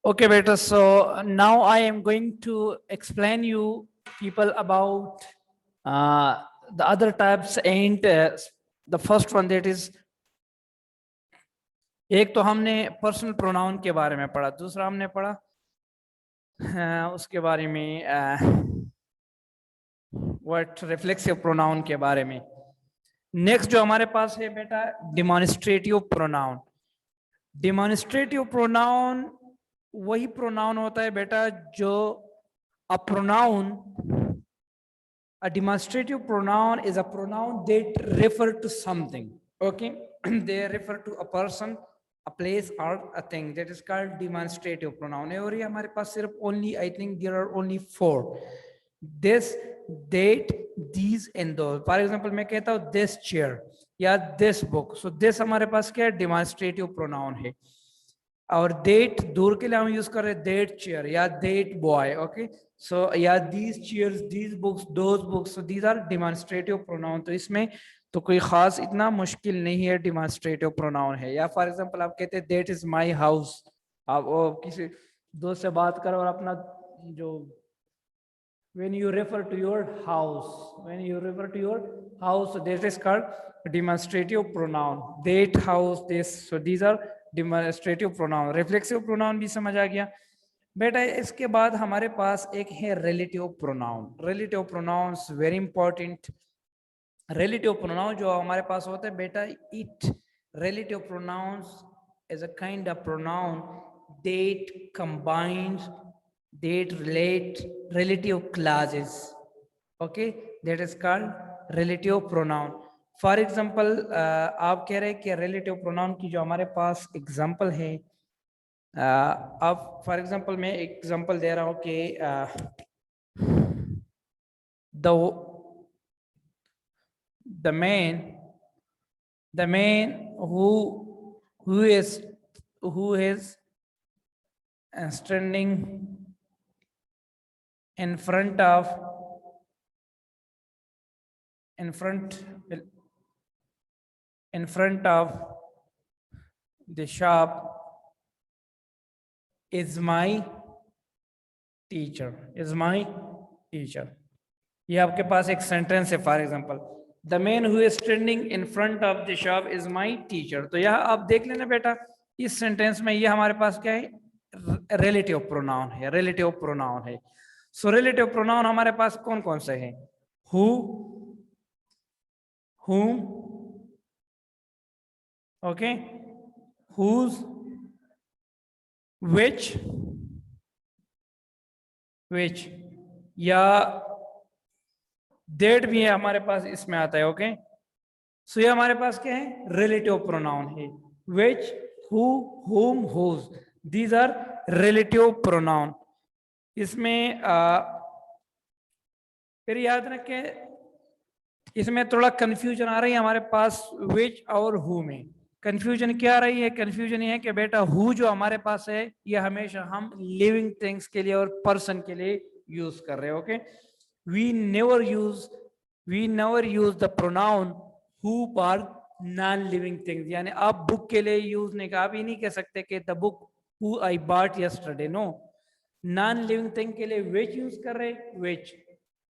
Okay, beta. So now I am going to explain you people about uh, the other types and the first one that is एक तो हमने personal pronoun के बारे में पढ़ा, दूसरा हमने पढ़ा उसके बारे में व्हाट रिफ्लेक्सिव प्रोनाउन के बारे में। नेक्स्ट जो हमारे पास है बेटा डिमॉन्स्ट्रेटिव प्रोनाउन। डिमॉन्स्ट्रेटिव प्रोनाउन वही प्रोनाउन होता है बेटा जो a pronoun, a demonstrative pronoun is a pronoun that refer to something. Okay, they refer to a person, a place, or a thing. That is called demonstrative pronoun. और ये हमारे पास सिर्फ only, I think there are only 4. This, that, these and those. For example, मैं कहता हूँ this chair या this book. So this हमारे पास क्या है? Demonstrative pronoun है। और डेट दूर के लिए हम यूज कर रहे हैं डेट चेयर या डेट बॉय। ओके, सो या these chairs, these books, those books, so these are demonstrative pronoun. तो इसमें तो कोई खास इतना मुश्किल नहीं है, डिमॉन्स्ट्रेटिव प्रोनाउन है। या फॉर एग्जांपल आप कहते हैं दैट इज माय हाउस, आप किसी दोस्त से बात करो और अपना जो when you refer to your house, when you refer to your house, so that is called demonstrative pronoun, that house, this, so these are demonstrative pronoun। reflexive pronoun भी समझ आ गया बेटा। इसके बाद हमारे पास एक है relative pronoun। relative pronouns very important। relative pronoun जो हमारे पास होता है बेटा, it relative pronouns is a kind of pronoun that combines, that relate relative clauses। okay, that is called relative pronoun। For example आप कह रहे हैं कि relative pronoun की जो हमारे पास एग्जाम्पल है, आप फॉर एग्जाम्पल मैं एग्जाम्पल दे रहा हूं कि the man who is standing in front of the shop is my teacher, is my teacher। ये आपके पास एक सेंटेंस है। For example the man who is standing in front of the shop is my teacher. तो यह आप देख लेना बेटा, इस सेंटेंस में ये हमारे पास क्या है? रिलेटिव प्रोनाउन है, रिलेटिव प्रोनाउन है। सो रिलेटिव प्रोनाउन हमारे पास कौन कौन से हैं? Who, whom, okay, whose, which या that भी है हमारे पास, इसमें आता है। ओके, सो ये हमारे पास क्या है? रिलेटिव प्रोनाउन है। which, who, whom, whose, these are relative pronoun। इसमें फिर याद रखें, इसमें थोड़ा कंफ्यूजन आ रही है हमारे पास which और who में। कंफ्यूजन क्या आ रही है? कंफ्यूजन ये है कि बेटा who जो हमारे पास है ये हमेशा हम लिविंग थिंग्स के लिए और पर्सन के लिए यूज कर रहे हैं। Okay, we never use the pronoun who for non living things। यानी आप बुक के लिए यूज नहीं कर, आप ये नहीं कह सकते कि the book who I bought yesterday, no. Non living thing के लिए which यूज कर रहे हैं, which।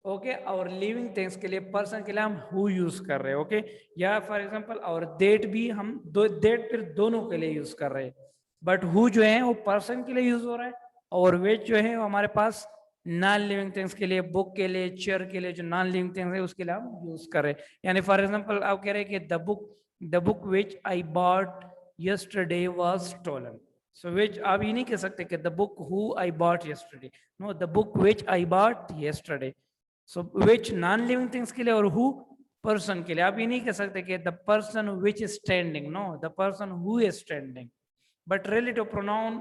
ओके, और लिविंग थिंग्स के लिए, पर्सन के लिए हम हु यूज कर रहे हैं। ओके, या फॉर एग्जांपल और डेट भी हम डेट फिर दोनों के लिए यूज कर रहे हैं। बट हु जो है वो पर्सन के लिए यूज हो रहा है, और which जो है वो हमारे पास नॉन लिविंग थिंग्स के लिए, बुक के लिए, चेयर के लिए, जो नॉन लिविंग थिंग्स है उसके लिए हम यूज कर रहे हैं। यानी फॉर एग्जांपल आप कह रहे हैं कि the book which I bought yesterday was stolen. So which आप ये नहीं कह सकते कि the book who I bought yesterday, no, the book which I bought yesterday. So which non living things के लिए और हु पर्सन के लिए। आप ये नहीं कह सकते कि the person which is standing, no, the person who is standing. But relative pronoun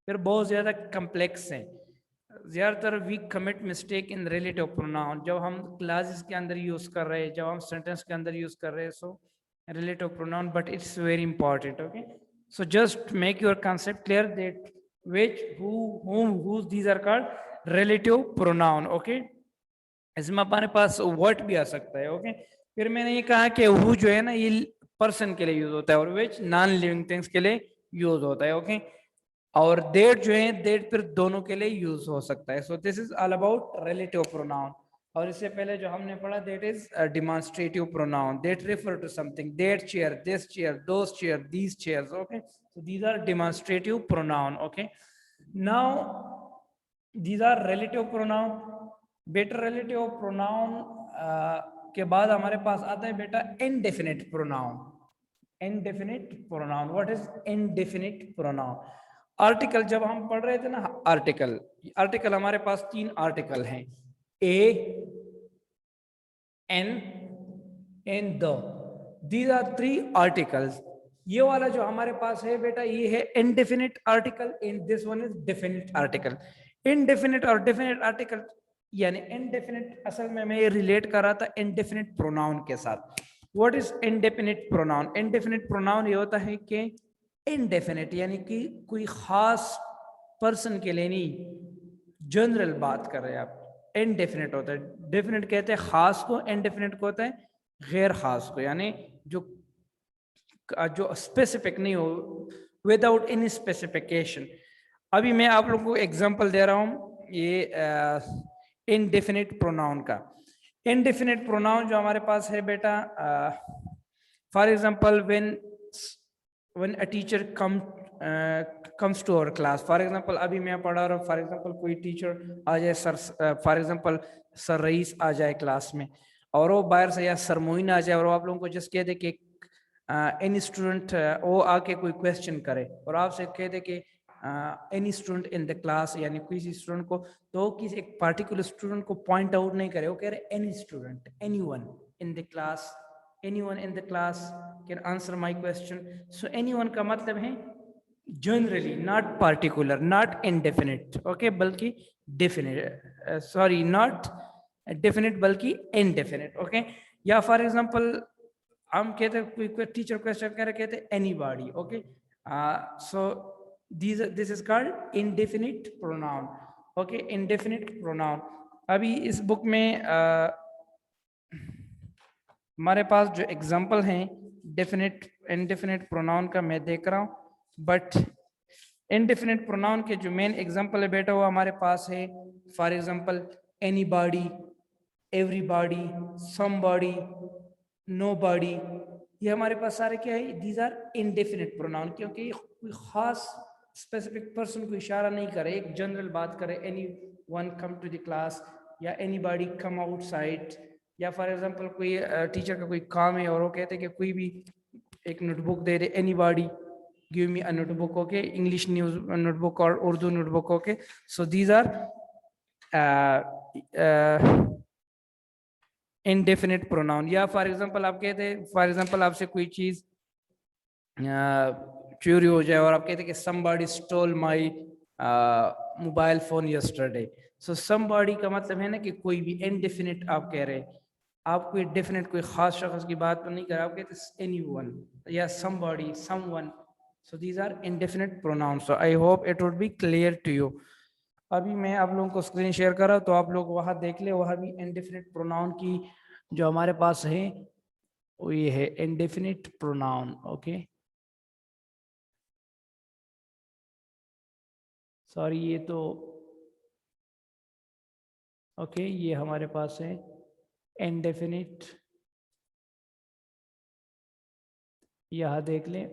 फिर बहुत ज्यादा कम्प्लेक्स है। ज्यादातर we commit mistake in relative pronoun जब हम क्लासेस के अंदर यूज कर रहे हैं, जब हम सेंटेंस के अंदर यूज कर रहे हैं। So relative pronoun, but it's very important. Okay, so just make your concept clear that which, who, whom, whose, these are called relative pronoun। Okay, इसमें हमारे पास what भी आ सकता है। ओके, फिर मैंने ये कहा कि who जो है ना ये पर्सन के लिए यूज होता है और which नॉन लिविंग थिंग्स के लिए यूज होता है। ओके, और देट जो है देट फिर दोनों के लिए यूज हो सकता है. So this is all about relative pronoun. और इससे पहले जो हमने पढ़ा that is demonstrative pronoun. That refer to something. That chair, this chair, those chair, these chairs. Okay, so these are demonstrative pronoun. Okay, now these are relative pronoun. बेटा relative pronoun के बाद हमारे पास आता है बेटा indefinite pronoun. Indefinite pronoun. What is indefinite pronoun? Article जब हम पढ़ रहे थे ना, आर्टिकल, आर्टिकल हमारे पास 3 आर्टिकल हैं, a, an and the. These are 3 articles. ये वाला जो हमारे पास है बेटा ये है indefinite article and this one is definite article. Indefinite और डेफिनिट आर्टिकल यानी इनडेफिनिट असल में मैं ये रिलेट कर रहा था इनडेफिनिट प्रोनाउन के साथ. What is indefinite pronoun? Indefinite pronoun ये होता है कि इनडेफिनिट यानी कि कोई खास पर्सन के लिए नहीं, जनरल बात कर रहे हैं आप. इनडेफिनिट होता है. डेफिनिट कहते हैं खास को, इनडेफिनिट को होता है गैर खास को, यानी जो जो स्पेसिफिक नहीं हो, विदाउट एनी स्पेसिफिकेशन. अभी मैं आप लोगों को एग्जांपल दे रहा हूं ये इनडेफिनिट प्रोनाउन का. इनडेफिनिट प्रोनाउन जो हमारे पास है बेटा, for example when a teacher comes to our class. For example अभी मैं पढ़ा रहा हूँ, फॉर एग्जांपल कोई टीचर आ जाए, sir for example sir rice आ जाए क्लास में, और वो बाहर से या सर मोइन आ जाए और वो आप लोगों को जस्ट कह दे कि एनी स्टूडेंट, वो आके कोई क्वेश्चन करे और आपसे कह दे कि any student in the class, यानी किसी स्टूडेंट को, तो किसी एक पार्टिकुलर स्टूडेंट को पॉइंट आउट नहीं करे, वो कह रहे any student, anyone in the class, anyone in the class can answer my question. So anyone का मतलब है generally, not particular, not indefinite. Okay, बल्कि definite, sorry, not definite बल्कि indefinite. Okay, या for example हम कहते हैं कोई टीचर क्वेश्चन कह रहे, कहते anybody. Okay, so this is called indefinite pronoun. Okay, indefinite pronoun. अभी इस बुक में हमारे पास जो एग्जाम्पल हैं डेफिनेट इनडेफिनेट प्रोनाउन का मैं देख रहा हूँ, बट इनडेफिनेट प्रोनाउन के जो मेन एग्जाम्पल है बेटा वो हमारे पास है. For example anybody, everybody, somebody, nobody. ये हमारे पास सारे क्या है? दीज आर इनडेफिनेट प्रोनाउन, क्योंकि कोई खास स्पेसिफिक पर्सन को इशारा नहीं करे, एक जनरल बात करे, anyone come to the class या एनीबॉडी कम आउटसाइड. या फॉर एग्जांपल कोई टीचर का कोई काम है और वो कहते हैं कि कोई भी एक नोटबुक दे दे, anybody give me a notebook. Okay, English news notebook और Urdu notebook. Okay, so these are indefinite pronoun. या फॉर एग्जांपल आप कहते हैं, फॉर एग्जांपल आपसे कोई चीज चोरी हो जाए और आप कहते हैं कि somebody stole my mobile phone yesterday. So somebody का मतलब है ना कि कोई भी. इनडेफिनिट आप कह रहे हैं, आप कोई डेफिनेट कोई खास शख्स की बात नहीं कर रहे, आप कहते एनीवन या somebody, someone. so these are indefinite pronouns. so I hope it would be clear to you. अभी मैं आप लोगों को स्क्रीन शेयर कर रहा हूं तो आप लोग वहां देख ले, वहां भी indefinite pronoun की जो हमारे पास है वो ये है indefinite pronoun. ओके, सॉरी ये तो ओके, ये हमारे पास है indefinite. यहाँ देख लें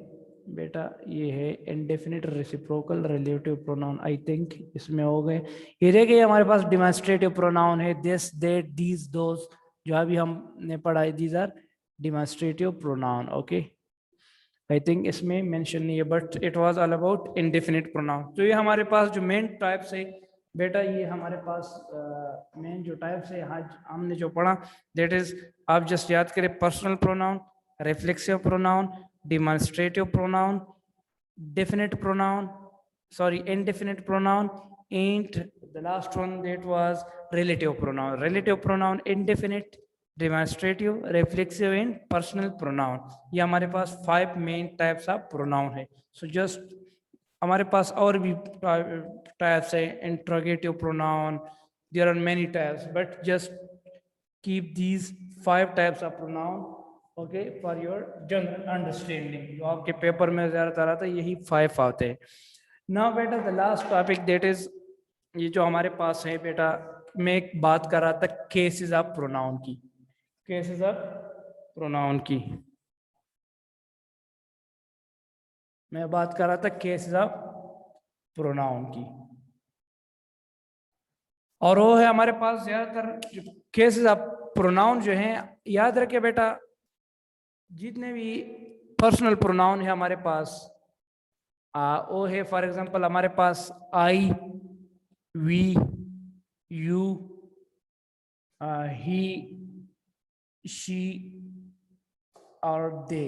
बेटा, ये है indefinite reciprocal relative pronoun. I think इसमें हो गए. ये देखिए हमारे पास demonstrative pronoun है, this, that, these, those, जो अभी हमने पढ़ा है. these are demonstrative pronoun. Okay, I think इसमें मेंशन नहीं है, but it was all about indefinite pronoun. तो ये हमारे पास जो मेन टाइप्स है बेटा, ये हमारे पास मेन जो टाइप्स है आज हमने जो पढ़ा, दैट इज, आप जस्ट याद करें, personal pronoun, reflexive pronoun, demonstrative pronoun, definite pronoun, sorry, indefinite pronoun, and the last one that was relative pronoun. Relative pronoun, indefinite, demonstrative, reflexive and personal pronoun. ये हमारे पास 5 main types of pronoun है. So just हमारे पास और भी types है, interrogative pronoun, there are many types, but just keep these 5 types of pronoun, okay, for your general understanding. जो आपके paper में ज़्यादातर आता है यही 5 आते हैं. नाउ बेटा the last topic that is, ये जो हमारे पास है बेटा, मैं एक बात कर रहा था केसेस ऑफ प्रोनाउन की, केसेस ऑफ प्रोनाउन की मैं बात कर रहा था केसेस ऑफ प्रोनाउन की, और वो है हमारे पास ज्यादातर केसेस ऑफ प्रोनाउन जो हैं, याद रखे बेटा, जितने भी पर्सनल प्रोनाउन है हमारे पास, वो है फॉर एग्जांपल हमारे पास आई, वी, यू, ही, शी और दे।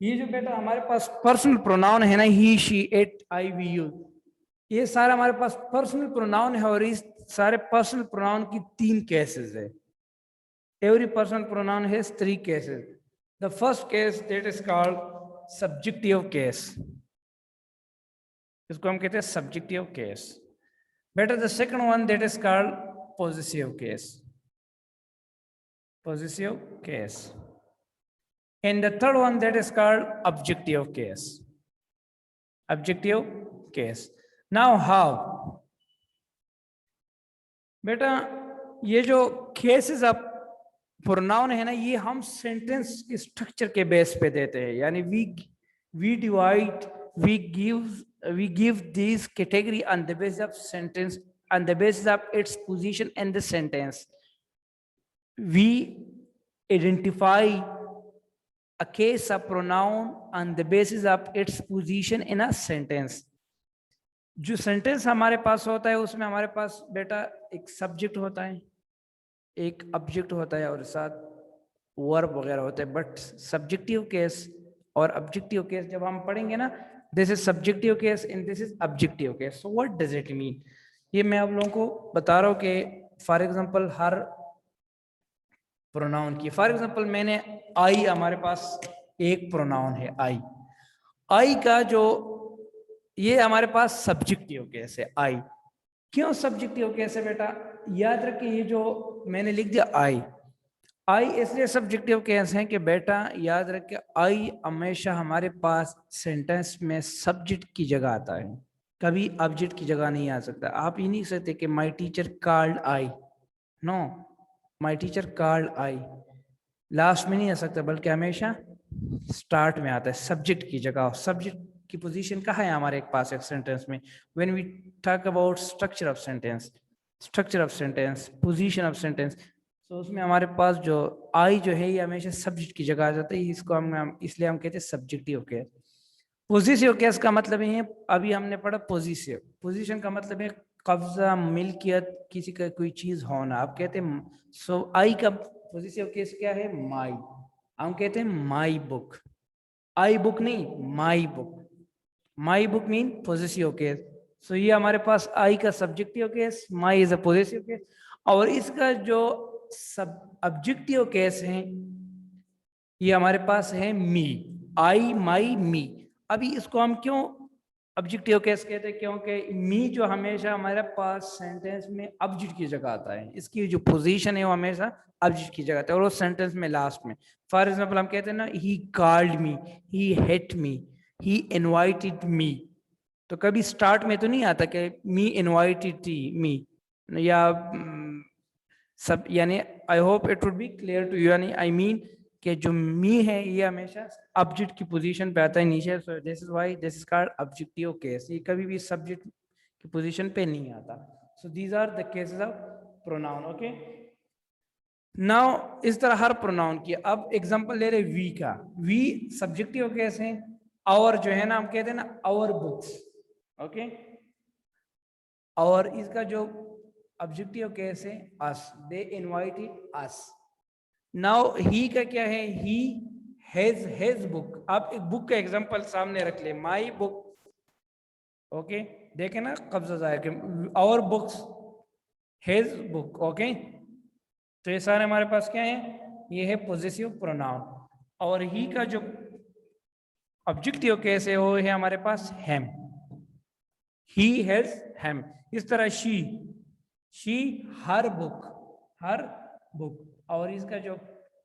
ये जो बेटा हमारे पास पर्सनल प्रोनाउन है ना, he, she, it, I, we, you, ये सारा हमारे पास पर्सनल प्रोनाउन है, और इस सारे पर्सनल प्रोनाउन की 3 केसेस है। Every personal pronoun has 3 cases. The first case that is called subjective case, इसको हम कहते हैं सब्जेक्टिव केस। बेटा the second one that is called positive case, positive case, and the third one that is called objective case, objective case. Now how, बेटा ये जो cases of pronoun है ना, ये हम सेंटेंस के स्ट्रक्चर के बेस पे देते हैं, यानी we divide, we give this category on the basis of sentence, on the basis of its position in the sentence. We identify a case of pronoun on the basis of its position in a sentence. जो sentence हमारे पास होता है उसमें हमारे पास बेटा एक subject होता है, एक ऑब्जेक्ट होता है, और साथ वर्ब वगैरह होते हैं। बट सब्जेक्टिव केस और ऑब्जेक्टिव केस जब हम पढ़ेंगे ना, this is subjective case and this is objective case. So what does it mean, ये मैं आप लोगों को बता रहा हूँ कि फॉर एग्जांपल हर प्रोनाउन की, फॉर एग्जांपल मैंने आई, हमारे पास एक प्रोनाउन है आई, आई का जो ये हमारे पास सब्जेक्टिव केस है आई। क्यों सब्जेक्टिव केस है बेटा, याद रखिए ये जो मैंने लिख दिया आई, आई इसलिए सब्जेक्टिव केस है कि बेटा याद रखिए आई हमेशा हमारे पास सेंटेंस में सब्जेक्ट की जगह आता है, कभी ऑब्जेक्ट की जगह नहीं आ सकता। आप ये नहीं सकते कि my teacher called I, no, my teacher called I last में नहीं आ सकता, बल्कि हमेशा स्टार्ट में आता है सब्जेक्ट की जगह। सब्जेक्ट की पोजीशन कहाँ है हमारे पास एक सेंटेंस में, when we talk about structure of sentence, structure of sentence, position of sentence, तो उसमें हमारे पास जो आई जो है ये हमेशा सब्जेक्ट की जगह आ जाता है, इसको हम इसलिए हम कहते हैं सब्जेक्टिव केस। पोजिटिव केस का मतलब है, अभी हमने पढ़ा पोजिटिव, पोजीशन का मतलब है कब्जा, मिल्कियत, किसी का कोई चीज होना, आप कहते हैं। सो आई का पोजिटिव केस क्या है, माई, हम कहते हैं माई बुक, आई बुक नहीं, my book, my book mean positive case. So ये हमारे पास आई का subjective case, my is a positive case, और इसका जो सब ऑब्जेक्टिव केस है ये हमारे पास है मी, आई, माई, मी। अभी इसको हम क्यों ऑब्जेक्टिव केस कहते हैं, क्योंकि मी जो हमेशा हमारे पास सेंटेंस में ऑब्जेक्ट की जगह आता है, इसकी जो पोजीशन है वो हमेशा ऑब्जेक्ट की जगह आता है, और वो सेंटेंस में लास्ट में। फॉर एग्जांपल हम कहते हैं ना, he called me, he hate me, he invited me, तो कभी स्टार्ट में तो नहीं आता कि मी इनवाइटेड मी, या सब, यानी I hope it would be clear to you, यानी आई मीन कि जो मी है ये हमेशा ऑब्जेक्ट की पोजीशन पे आता है नीचे। So this is why this is called objective case, ये कभी भी सब्जेक्ट की पोजीशन पे नहीं आता। So these are the cases of pronoun. Okay, now इस तरह हर प्रोनाउन की, अब एग्जांपल ले रहे वी का, वी सब्जेक्टिव केस है, और जो है ना हम कहते हैं ना आवर बुक्स, ओके, और इसका जो ऑब्जेक्टिव केस है अस, दे इनवाइटेड अस। नाउ ही का क्या है, ही हैज बुक, आप एक बुक का एग्जांपल सामने रख ले, माई बुक, ओके, देखे ना कब्जा जाहिर, our books, his book, okay. तो ये सारे हमारे पास क्या है, ये है पोजेसिव प्रोनाउन, और ही का जो ऑब्जेक्टिव केस है वो है हमारे पास हैम, ही हैज हैम। इस तरह she her book, her book, और इसका जो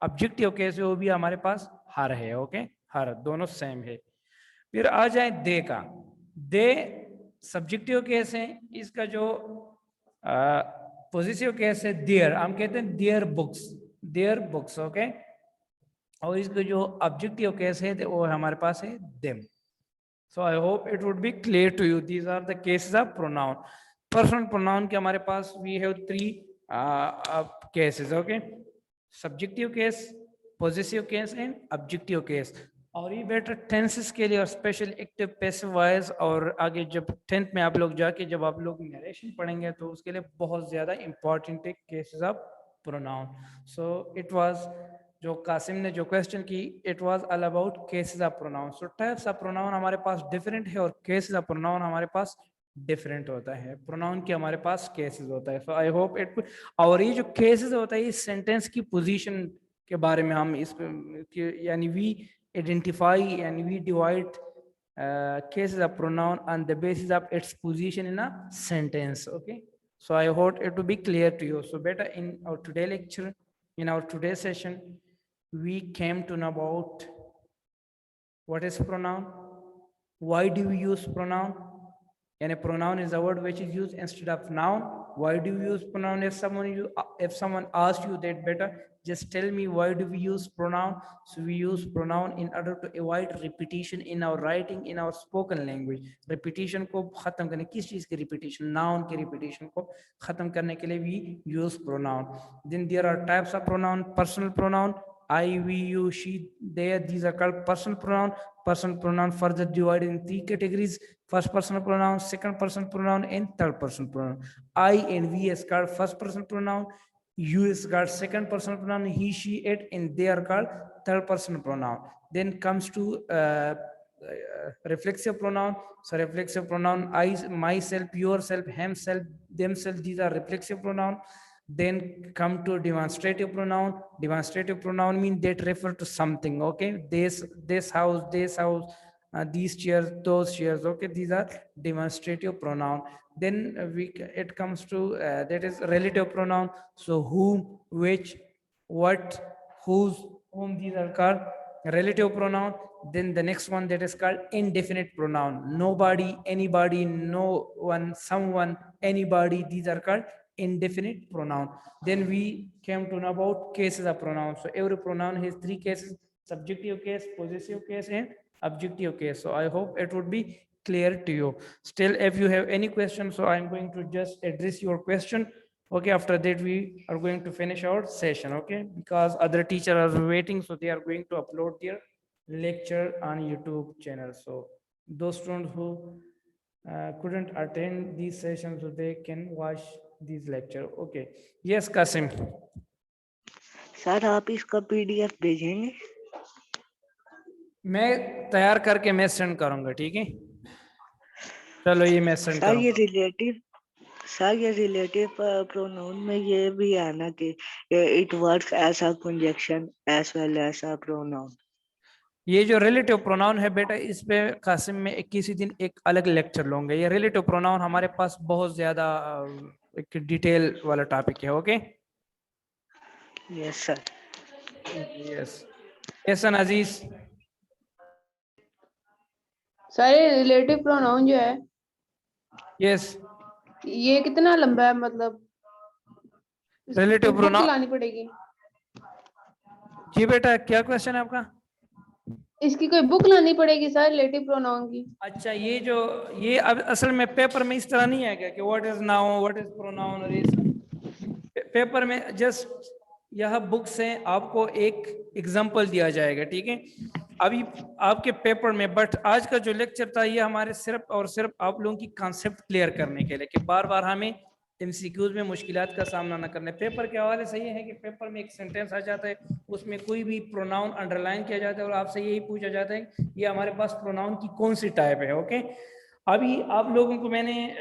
ऑब्जेक्टिव केस है वो भी हमारे पास हर है, ओके, हर, दोनों सेम है। फिर आ जाए दे का, दे सब्जेक्टिव केस है, इसका जो पॉजिटिव केस है देयर, हम कहते हैं देयर बुक्स, ओके। और इसका जो ऑब्जेक्टिव केस है वो हमारे पास है them. So I hope it would be clear to you, these are the cases of pronoun. Personal pronoun के हमारे पास we have 3 cases, okay. Subjective case, positive case and objective case. और ये बेटर टेंसेस के लिए और special active passive voice, और आगे जब 10th में आप लोग जाके जब आप लोग नरेशन पढ़ेंगे तो उसके लिए बहुत ज़्यादा इंपॉर्टेंट है cases of pronoun. So it was जो कासिम ने जो क्वेश्चन की, it was all about cases of pronoun. So types of pronoun हमारे पास डिफरेंट है और केसेस ऑफ प्रोनाउन हमारे पास डिफरेंट होता है। प्रोनाउन के हमारे पास केसेस होता है। सो आई होप इट, और ये जो केसेस होता है इस सेंटेंस की पोजीशन के बारे में हम इस यानी we identify and we divide cases of pronoun on the basis of its position in a sentence, okay. So I hope it to be clear to you. So better in our today lecture, in our today's session, we came to know about what is pronoun, why do we use pronoun, and a pronoun is a word which is used instead of noun. Why do we use pronoun? If someone asks you that, better just tell me why do we use pronoun. So we use pronoun in order to avoid repetition in our writing, in our spoken language. Repetition को खत्म करने, किस चीज की repetition? Noun की repetition को खत्म करने के लिए we use pronoun. Then there are types of pronoun. Personal pronoun, I, we, you, she, they, these are called personal pronoun. Personal pronoun further divided in 3 categories: first person pronoun, second person pronoun, and third person pronoun. I and we is called first person pronoun, you is called second person pronoun, he, she, it, and they are called third person pronoun. Then comes to reflexive pronoun. So reflexive pronoun, I, myself, yourself, himself, themselves, these are reflexive pronoun. Then come to demonstrative pronoun. Demonstrative pronoun means that refer to something, okay. This house, these chairs, those chairs, okay. These are demonstrative pronoun. Then it comes to that is relative pronoun. So whom, which, what, whose, whom, these are called relative pronoun. Then the next one, that is called indefinite pronoun. Nobody, anybody, no one, someone, anybody, these are called indefinite pronoun. Then we came to know about cases of pronoun. So every pronoun has 3 cases: subjective case, possessive case, and objective case. So I hope it would be clear to you. Still, if you have any questions, so I'm going to just address your question, okay. After that we are going to finish our session, okay, because other teachers are waiting, so they are going to upload their lecture on YouTube channel. So those students who couldn't attend these sessions, so they can watch this lecture, okay. Yes, Kasim. Sir आप इसका PDF भेजेंगे? मैं तैयार करके मैं send करूंगा, ठीक है। चलो ये मैं सेंड सर ये करूंगा। रिलेटिव प्रोनाउन में ये भी है ना कि it works as a conjunction as well as a pronoun. ये जो रिलेटिव प्रोनाउन है बेटा, इस पे कासिम में किसी दिन एक अलग लेक्चर लूंगा। ये रिलेटिव प्रोनाउन हमारे पास बहुत ज्यादा एक डिटेल वाला टॉपिक है, okay. Yes sir. Yes, Ehsan Aziz. सारे रिलेटिव प्रोनाउन जो है यस, ये कितना लंबा है, मतलब रिलेटिव बुक प्रोनाउन। लानी पड़ेगी? जी बेटा, क्या क्वेश्चन है आपका? इसकी कोई बुक लानी पड़ेगी सर रिलेटिव प्रोनाउन की? अच्छा, ये अब असल में पेपर में इस तरह नहीं आएगा कि what is noun, what is pronoun, और ये पेपर में जस्ट यह बुक से आपको एक एग्जांपल दिया जाएगा, ठीक है। अभी आपके पेपर में, बट आज का जो लेक्चर था ये हमारे सिर्फ और सिर्फ आप लोगों की कॉन्सेप्ट क्लियर करने के लिए, कि बार बार हमें एमसीक्यूज में मुश्किलात का सामना न करने। पेपर के हवाले से ये है कि पेपर में एक सेंटेंस आ जाता है, उसमें कोई भी प्रोनाउन अंडरलाइन किया जाता है और आपसे यही पूछा जाता है ये हमारे पास प्रोनाउन की कौन सी टाइप है, ओके। अभी आप लोगों को मैंने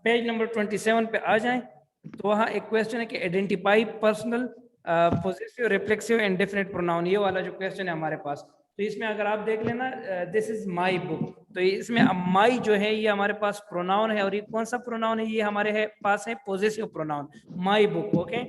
पेज नंबर 27 पे आ जाए तो वहाँ एक क्वेश्चन है कि identify personal positive, reflexive and definite pronoun, ये वाला जो क्वेश्चन है हमारे पास। तो इसमें अगर आप देख लेना, दिस इज माई बुक, तो इसमें माई जो है ये हमारे पास प्रोनाउन है, और ये कौन सा प्रोनाउन है? ये हमारे है पास है positive pronoun, my book, okay.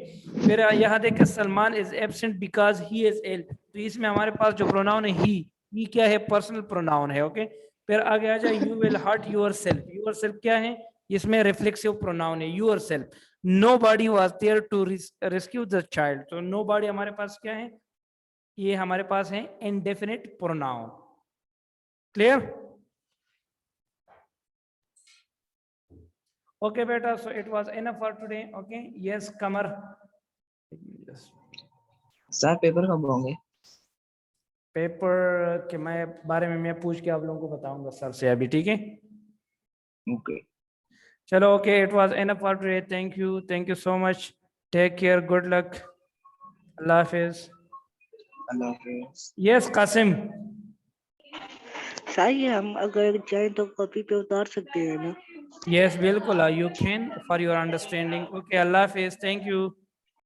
फिर यहाँ देखें, Salman is absent because he is ill, तो इसमें हमारे पास जो प्रोनाउन है ही क्या है? पर्सनल प्रोनाउन है, ओके। फिर आगे आ जाए you will hurt yourself. Yourself क्या है, इसमें रिफ्लेक्सिव प्रोनाउन है yourself. Nobody was there to rescue the child, तो नो बॉडी हमारे पास क्या है, ये हमारे पास है इंडेफिनिट प्रोनाउन। क्लियर? ओके बेटा, so it was enough for today. Okay, yes Qamar. Sir paper कब होंगे? पेपर के बारे में मैं पूछ के आप लोगों को बताऊंगा सर से अभी, ठीक है? ओके। चलो, okay, it was enough for today. Thank you so much. Take care, good luck, अल्लाह हाफिज। अल्लाह हाफिज। यस कासिम। सर ये हम अगर चाहें तो कॉपी पे उतार सकते हैं ना? यस बिल्कुल, you can for your understanding. Okay, Allah Hafiz, thank you.